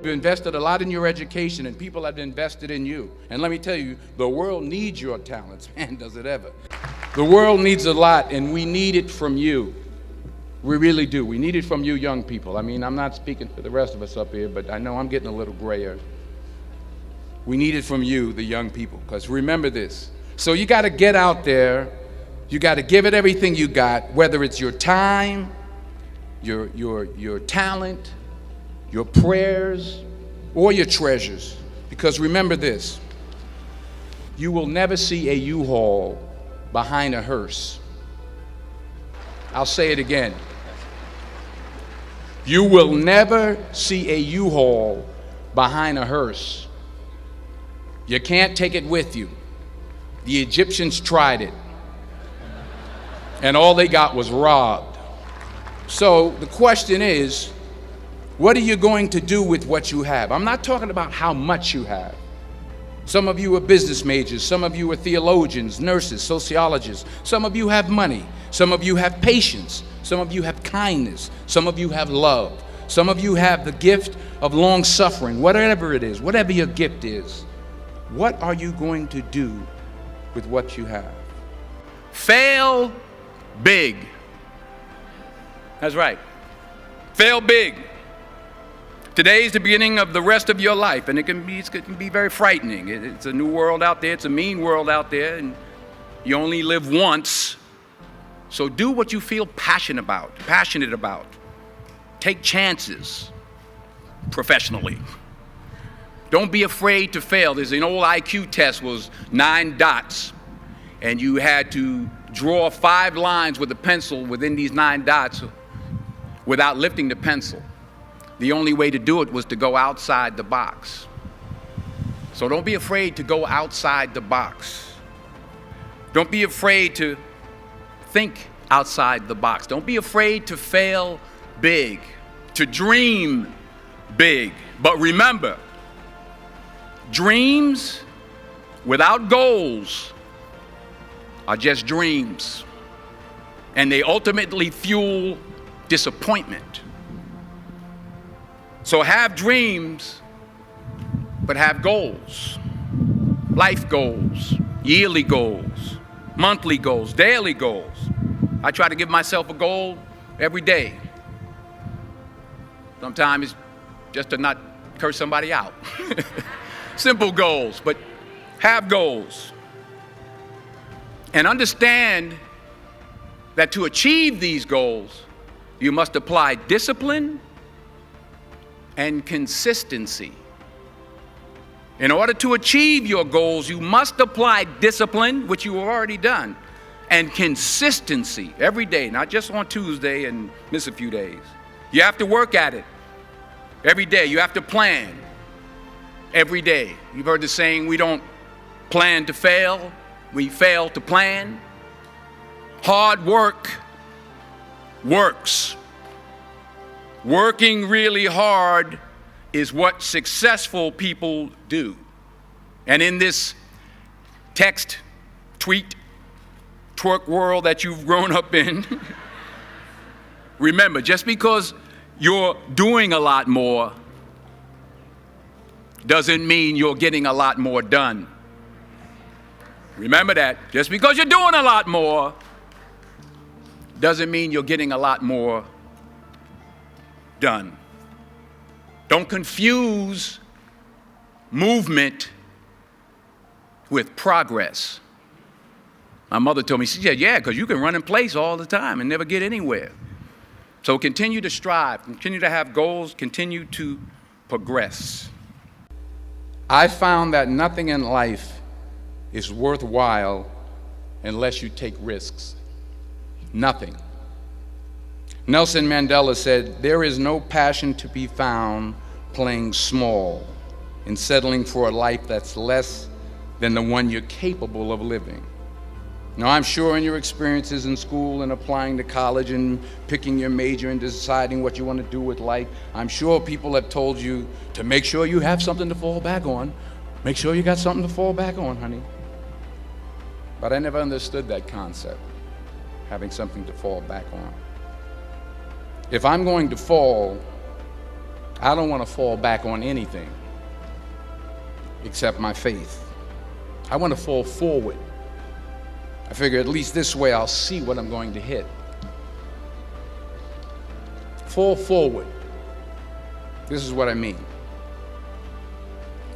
You've invested a lot in your education, and people have invested in you. And let me tell you, the world needs your talents. Man, does it ever. The world needs a lot, and we need it from you. We really do. We need it from you young people. I mean, I'm not speaking for the rest of us up here, but I know I'm getting a little grayer. We need it from you, the young people, because remember this. So you got to get out there. You got to give it everything you got, whether it's your time, your talent, your prayers, or your treasures. Because remember this, you will never see a U-Haul behind a hearse. I'll say it again. You will never see a U-Haul behind a hearse. You can't take it with you. The Egyptians tried it, and all they got was robbed. So the question is, what are you going to do with what you have? I'm not talking about how much you have. Some of you are business majors, some of you are theologians, nurses, sociologists. Some of you have money, some of you have patience, some of you have kindness, some of you have love, some of you have the gift of long suffering. Whatever it is, whatever your gift is, what are you going to do with what you have? Fail big. That's right. Fail big. Today is the beginning of the rest of your life, and it can be very frightening. It's a new world out there. It's a mean world out there, and you only live once. So do what you feel passionate about. Take chances professionally. Don't be afraid to fail. There's an old IQ test, was 9 dots, and you had to draw 5 lines with a pencil within these 9 dots without lifting the pencil. The only way to do it was to go outside the box. So don't be afraid to go outside the box. Don't be afraid to think outside the box. Don't be afraid to fail big, to dream big. But remember, dreams without goals are just dreams, and they ultimately fuel disappointment. So have dreams, but have goals. Life goals, yearly goals, monthly goals, daily goals. I try to give myself a goal every day. Sometimes it's just to not curse somebody out. Simple goals, but have goals. And understand that to achieve these goals, you must apply discipline and consistency. In order to achieve your goals, you must apply discipline, which you have already done, and consistency every day, not just on Tuesday and miss a few days. You have to work at it every day. You have to plan every day. You've heard the saying, we don't plan to fail, we fail to plan. Hard work works. Working really hard is what successful people do. And in this text, tweet, twerk world that you've grown up in, remember, just because you're doing a lot more doesn't mean you're getting a lot more done. Remember that. Just because you're doing a lot more doesn't mean you're getting a lot more done. Don't confuse movement with progress. My mother told me, she said, yeah, because you can run in place all the time and never get anywhere. So continue to strive, continue to have goals, continue to progress. I found that nothing in life is worthwhile unless you take risks. Nothing. Nelson Mandela said, there is no passion to be found playing small and settling for a life that's less than the one you're capable of living. Now, I'm sure in your experiences in school and applying to college and picking your major and deciding what you want to do with life, I'm sure people have told you to make sure you have something to fall back on. Make sure you got something to fall back on, honey. But I never understood that concept, having something to fall back on. If I'm going to fall, I don't want to fall back on anything except my faith. I want to fall forward. I figure at least this way I'll see what I'm going to hit. Fall forward. This is what I mean.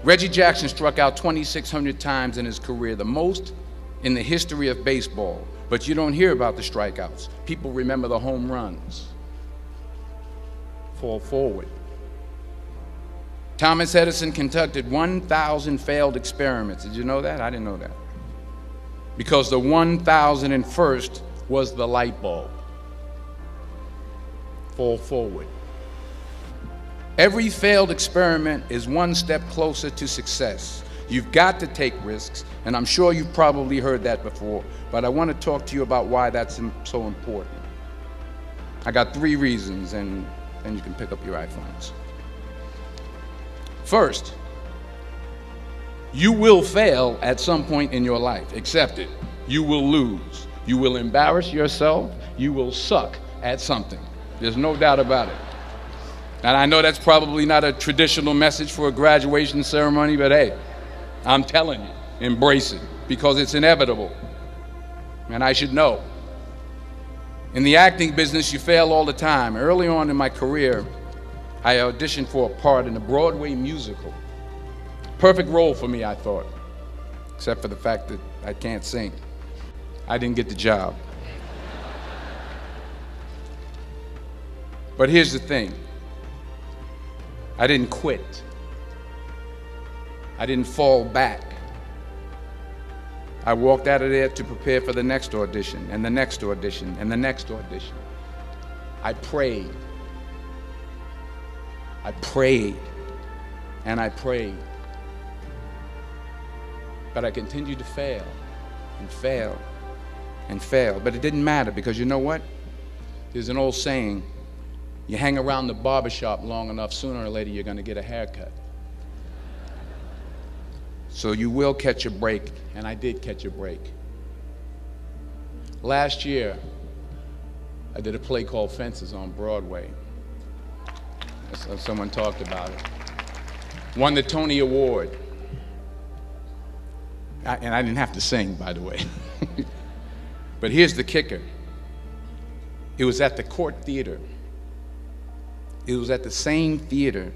Reggie Jackson struck out 2,600 times in his career, the most in the history of baseball. But you don't hear about the strikeouts. People remember the home runs. Fall forward. Thomas Edison conducted 1,000 failed experiments. Did you know that? I didn't know that. Because the 1,001st was the light bulb. Fall forward. Every failed experiment is one step closer to success. You've got to take risks, and I'm sure you've probably heard that before, but I want to talk to you about why that's so important. I got 3 reasons, and then you can pick up your iPhones. First, you will fail at some point in your life. Accept it. You will lose. You will embarrass yourself. You will suck at something. There's no doubt about it. And I know that's probably not a traditional message for a graduation ceremony, but hey, I'm telling you, embrace it, because it's inevitable. And I should know. In the acting business, you fail all the time. Early on in my career, I auditioned for a part in a Broadway musical. Perfect role for me, I thought, except for the fact that I can't sing. I didn't get the job. But here's the thing. I didn't quit. I didn't fall back. I walked out of there to prepare for the next audition, and the next audition, and the next audition. I prayed. I prayed, and I prayed. But I continued to fail, and fail, and fail. But it didn't matter, because you know what? There's an old saying, you hang around the barbershop long enough, sooner or later you're going to get a haircut. So you will catch a break, and I did catch a break. Last year, I did a play called Fences on Broadway. Someone talked about it. Won the Tony Award. And I didn't have to sing, by the way. But here's the kicker. It was at the Court Theater. It was at the same theater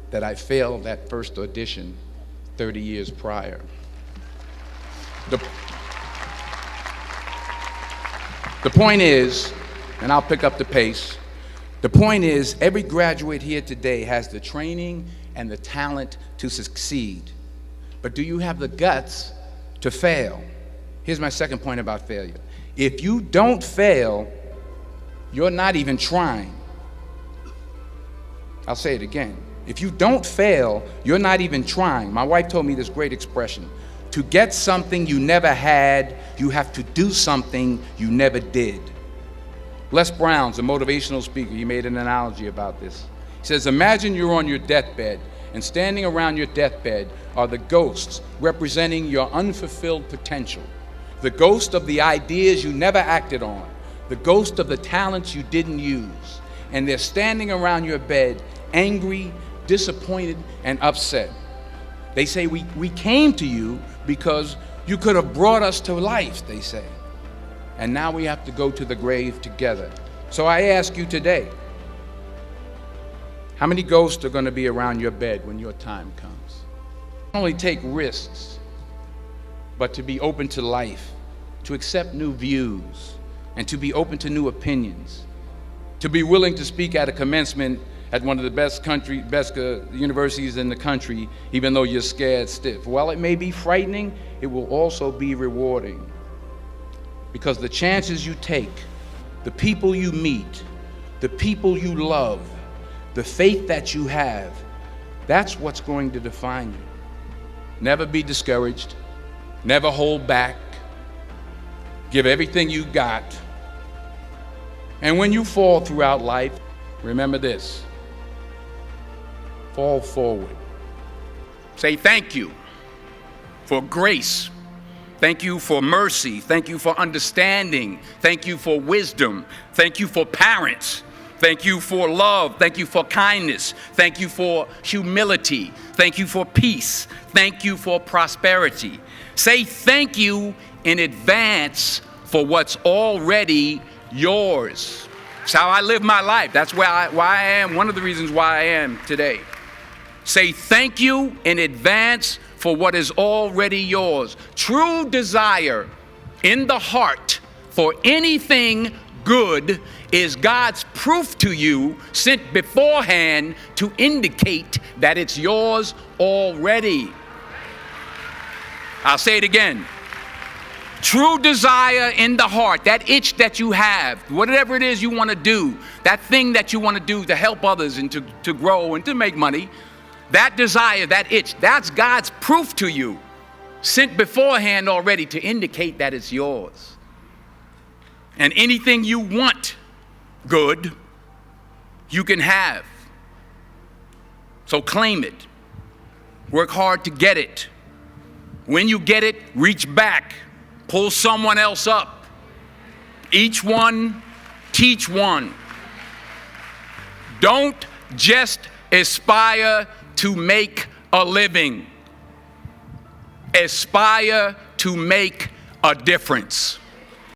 that I failed that first audition 30 years prior. The point is, and I'll pick up the pace, the point is every graduate here today has the training and the talent to succeed. But do you have the guts to fail? Here's my second point about failure. If you don't fail, you're not even trying. I'll say it again. If you don't fail, you're not even trying. My wife told me this great expression. To get something you never had, you have to do something you never did. Les Brown's a motivational speaker. He made an analogy about this. He says, imagine you're on your deathbed, and standing around your deathbed are the ghosts representing your unfulfilled potential. The ghost of the ideas you never acted on. The ghost of the talents you didn't use. And they're standing around your bed, angry, disappointed, and upset. They say, we came to you because you could have brought us to life, they say. And now we have to go to the grave together. So I ask you today, how many ghosts are going to be around your bed when your time comes? Not only take risks, but to be open to life, to accept new views, and to be open to new opinions, to be willing to speak at a commencement at one of the best universities in the country, even though you're scared stiff. While it may be frightening, it will also be rewarding. Because the chances you take, the people you meet, the people you love, the faith that you have, that's what's going to define you. Never be discouraged. Never hold back. Give everything you got. And when you fall throughout life, remember this. Fall forward. Say thank you for grace. Thank you for mercy. Thank you for understanding. Thank you for wisdom. Thank you for parents. Thank you for love. Thank you for kindness. Thank you for humility. Thank you for peace. Thank you for prosperity. Say thank you in advance for what's already yours. It's how I live my life. That's why I am, one of the reasons why I am today. Say thank you in advance for what is already yours. True desire in the heart for anything good is God's proof to you, sent beforehand to indicate that it's yours already. I'll say it again. True desire in the heart, that itch that you have, whatever it is you want to do, that thing that you want to do to help others and to grow and to make money, that desire, that itch, that's God's proof to you, sent beforehand already to indicate that it's yours. And anything you want good, you can have. So claim it. Work hard to get it. When you get it, reach back. Pull someone else up. Each one, teach one. Don't just aspire to make a living. Aspire to make a difference.